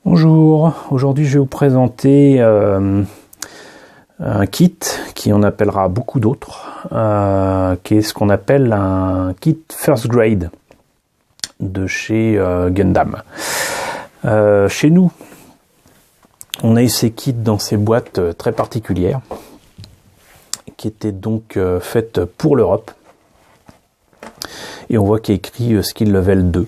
Bonjour, aujourd'hui je vais vous présenter un kit qui en appellera beaucoup d'autres, qui est ce qu'on appelle un kit First Grade de chez Gundam. Chez nous, on a eu ces kits dans ces boîtes très particulières qui étaient donc faites pour l'Europe, et on voit qu'il y a écrit Skill Level 2.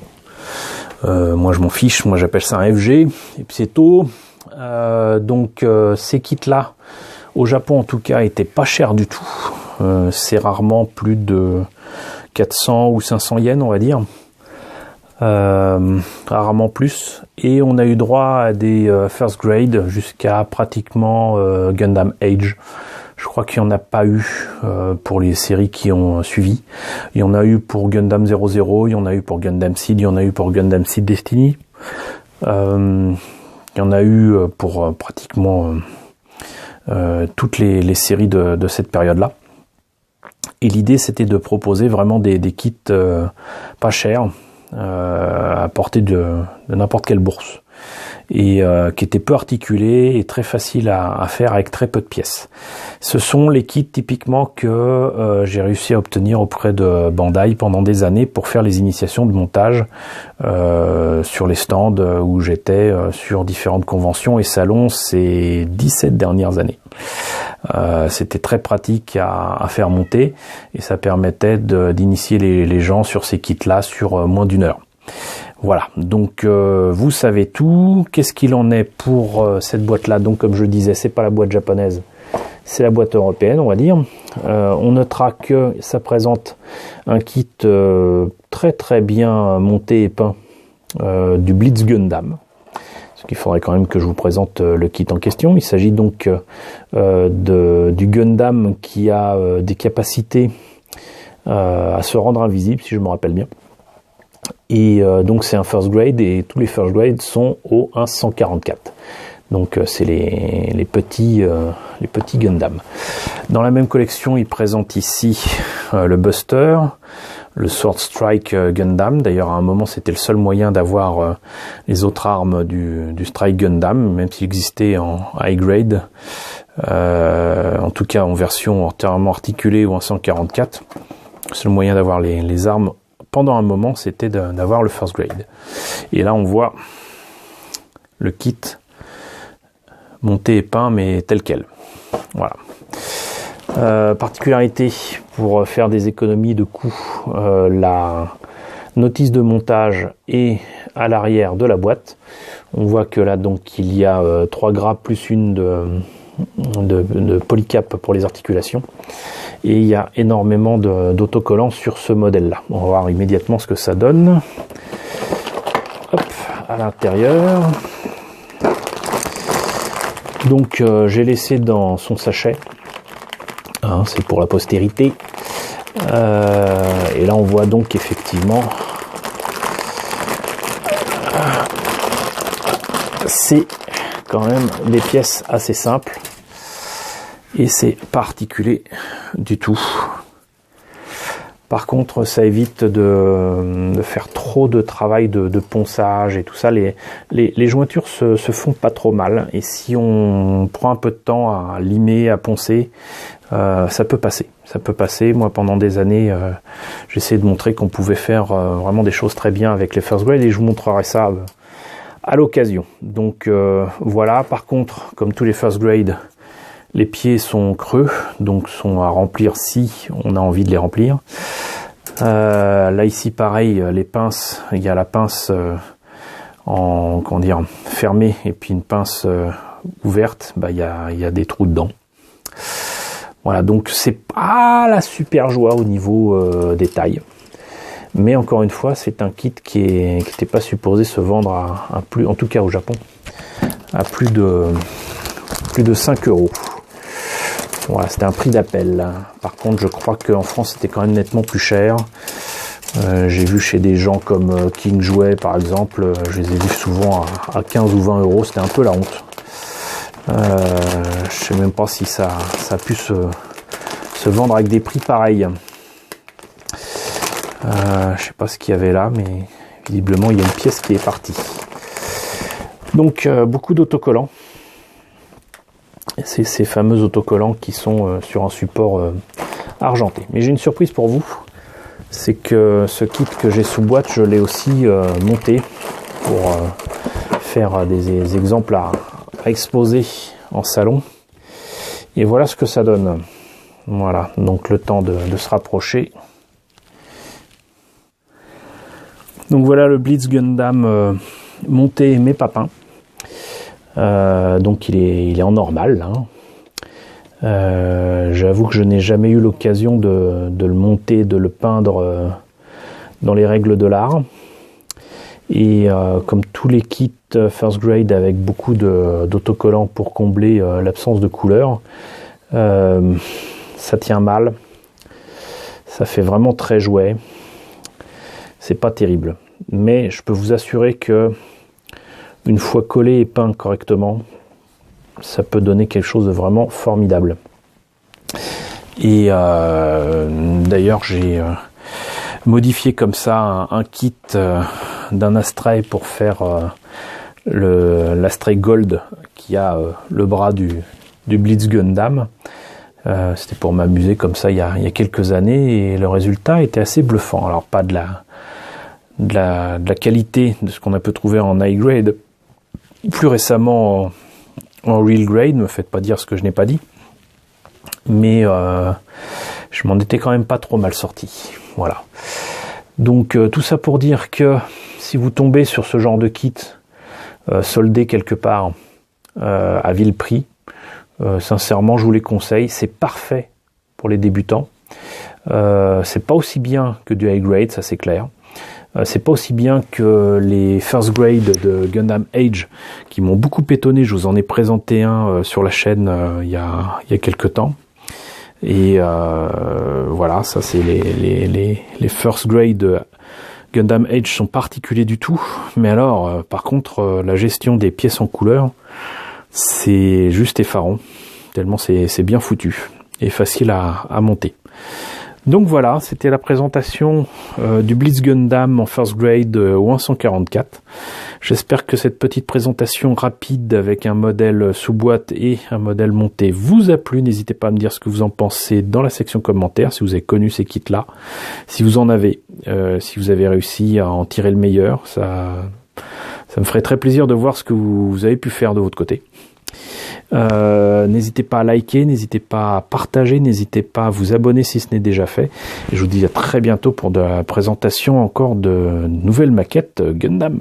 Moi je m'en fiche, moi j'appelle ça un FG et puis c'est tout. Ces kits là au Japon en tout cas étaient pas chers du tout. C'est rarement plus de 400 ou 500 yens on va dire, rarement plus, et on a eu droit à des first grade jusqu'à pratiquement Gundam Age. Je crois qu'il n'y en a pas eu pour les séries qui ont suivi. Il y en a eu pour Gundam 00, il y en a eu pour Gundam Seed, il y en a eu pour Gundam Seed Destiny. Il y en a eu pour pratiquement toutes les séries de cette période-là. Et l'idée, c'était de proposer vraiment des kits pas chers, à portée de n'importe quelle bourse. Et qui était peu articulé et très facile à faire avec très peu de pièces. Ce sont les kits typiquement que j'ai réussi à obtenir auprès de Bandai pendant des années pour faire les initiations de montage sur les stands où j'étais sur différentes conventions et salons ces 17 dernières années. C'était très pratique à faire monter et ça permettait d'initier les gens sur ces kits-là sur moins d'une heure. Voilà, donc vous savez tout. Qu'est-ce qu'il en est pour cette boîte-là? Donc comme je disais, c'est pas la boîte japonaise, c'est la boîte européenne, on va dire. On notera que ça présente un kit très très bien monté et peint du Blitz Gundam. Ce qu'il faudrait quand même que je vous présente le kit en question. Il s'agit donc du Gundam qui a des capacités à se rendre invisible, si je me rappelle bien. Et donc c'est un first grade et tous les first grades sont au 1/144. Donc c'est les petits Gundam. Dans la même collection, il présente ici le Buster, le Sword Strike Gundam. D'ailleurs, à un moment, c'était le seul moyen d'avoir les autres armes du Strike Gundam, même s'il existait en high grade, en tout cas en version entièrement articulée ou en 144. Le seul moyen d'avoir les armes pendant un moment, c'était d'avoir le first grade. Et là, on voit le kit monté et peint, mais tel quel. Voilà. Particularité pour faire des économies de coûts, la notice de montage est à l'arrière de la boîte. On voit que là, donc, il y a 3 grappes plus une de polycap pour les articulations. Et il y a énormément d'autocollants sur ce modèle-là. On va voir immédiatement ce que ça donne. Hop, à l'intérieur. Donc j'ai laissé dans son sachet. Hein, c'est pour la postérité. Et là on voit donc effectivement c'est quand même des pièces assez simples. Et c'est pas articulé du tout. Par contre, ça évite de faire trop de travail de ponçage et tout ça. Les jointures se font pas trop mal. Et si on prend un peu de temps à limer, à poncer, ça peut passer. Ça peut passer. Moi, pendant des années, j'essayais de montrer qu'on pouvait faire vraiment des choses très bien avec les first grade et je vous montrerai ça à l'occasion. Donc voilà. Par contre, comme tous les first grade, les pieds sont creux, donc sont à remplir si on a envie de les remplir. Là ici pareil, les pinces, il y a la pince fermée et puis une pince ouverte, il y a des trous dedans. Voilà, donc c'est pas la super joie au niveau des tailles. Mais encore une fois, c'est un kit qui n'était pas supposé se vendre à plus, en tout cas au Japon, à plus de 5 €. Voilà, c'était un prix d'appel. Par contre, je crois qu'en France, c'était quand même nettement plus cher. J'ai vu chez des gens comme King Jouet, par exemple, je les ai vus souvent à 15 ou 20 €. C'était un peu la honte. Je sais même pas si ça a pu se vendre avec des prix pareils. Je sais pas ce qu'il y avait là, mais visiblement, il y a une pièce qui est partie. Donc beaucoup d'autocollants. C'est ces fameux autocollants qui sont sur un support argenté. Mais j'ai une surprise pour vous, c'est que ce kit que j'ai sous boîte, je l'ai aussi monté pour faire des exemples à exposer en salon. Et voilà ce que ça donne. Voilà, donc le temps de se rapprocher. Donc voilà le Blitz Gundam monté mais pas peint. Donc il est en normal. J'avoue que je n'ai jamais eu l'occasion de le monter, de le peindre dans les règles de l'art. Et comme tous les kits First Grade avec beaucoup d'autocollants pour combler l'absence de couleur, ça tient mal. Ça fait vraiment très jouet. C'est pas terrible. Mais je peux vous assurer que une fois collé et peint correctement, ça peut donner quelque chose de vraiment formidable. Et d'ailleurs, j'ai modifié comme ça un kit d'un Astray pour faire l'Astray Gold qui a le bras du Blitz Gundam. C'était pour m'amuser comme ça il y a quelques années et le résultat était assez bluffant. Alors pas de la qualité de ce qu'on peut trouver en high grade, plus récemment en real grade, ne me faites pas dire ce que je n'ai pas dit, mais je m'en étais quand même pas trop mal sorti. Voilà. Donc tout ça pour dire que si vous tombez sur ce genre de kit soldé quelque part à vil prix, sincèrement je vous les conseille, c'est parfait pour les débutants. C'est pas aussi bien que du high grade, ça c'est clair. C'est pas aussi bien que les first grade de Gundam Age qui m'ont beaucoup étonné. Je vous en ai présenté un sur la chaîne il y a quelques temps. Et voilà, ça c'est les first grade Gundam Age sont particuliers du tout. Mais alors, par contre, la gestion des pièces en couleur, c'est juste effarant. Tellement c'est bien foutu et facile à monter. Donc voilà, c'était la présentation du Blitz Gundam en First Grade au 144. J'espère que cette petite présentation rapide avec un modèle sous boîte et un modèle monté vous a plu. N'hésitez pas à me dire ce que vous en pensez dans la section commentaires, si vous avez connu ces kits-là, si vous en avez, si vous avez réussi à en tirer le meilleur. Ça me ferait très plaisir de voir ce que vous avez pu faire de votre côté. N'hésitez pas à liker, n'hésitez pas à partager, n'hésitez pas à vous abonner si ce n'est déjà fait. Et je vous dis à très bientôt pour de la présentation encore de nouvelles maquettes Gundam.